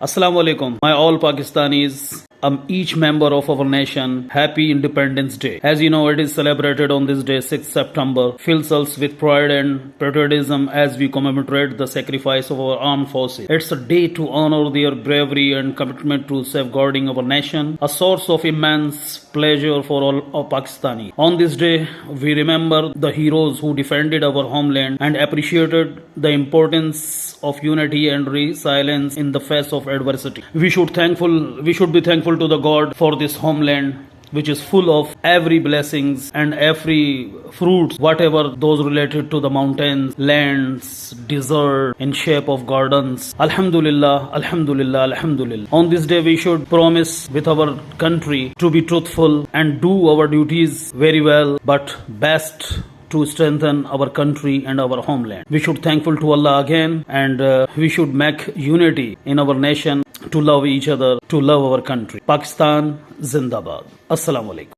Assalamu alaikum, my all Pakistanis, each member of our nation, happy Independence Day. As you know, it is celebrated on this day, 6th September, fills us with pride and patriotism as we commemorate the sacrifice of our armed forces. It's a day to honor their bravery and commitment to safeguarding our nation, a source of immense pleasure for all of Pakistani. On this day, we remember the heroes who defended our homeland and appreciated the importance of unity and resilience in the face of adversity. We should be thankful to the God for this homeland, which is full of every blessings and every fruits, whatever those related to the mountains, lands, desert, in shape of gardens. Alhamdulillah, Alhamdulillah, Alhamdulillah. On this day, we should promise with our country to be truthful and do our duties very well, but best to strengthen our country and our homeland. We should thankful to Allah again, and we should make unity in our nation to love each other, to love our country. Pakistan Zindabad. Assalamu alaikum.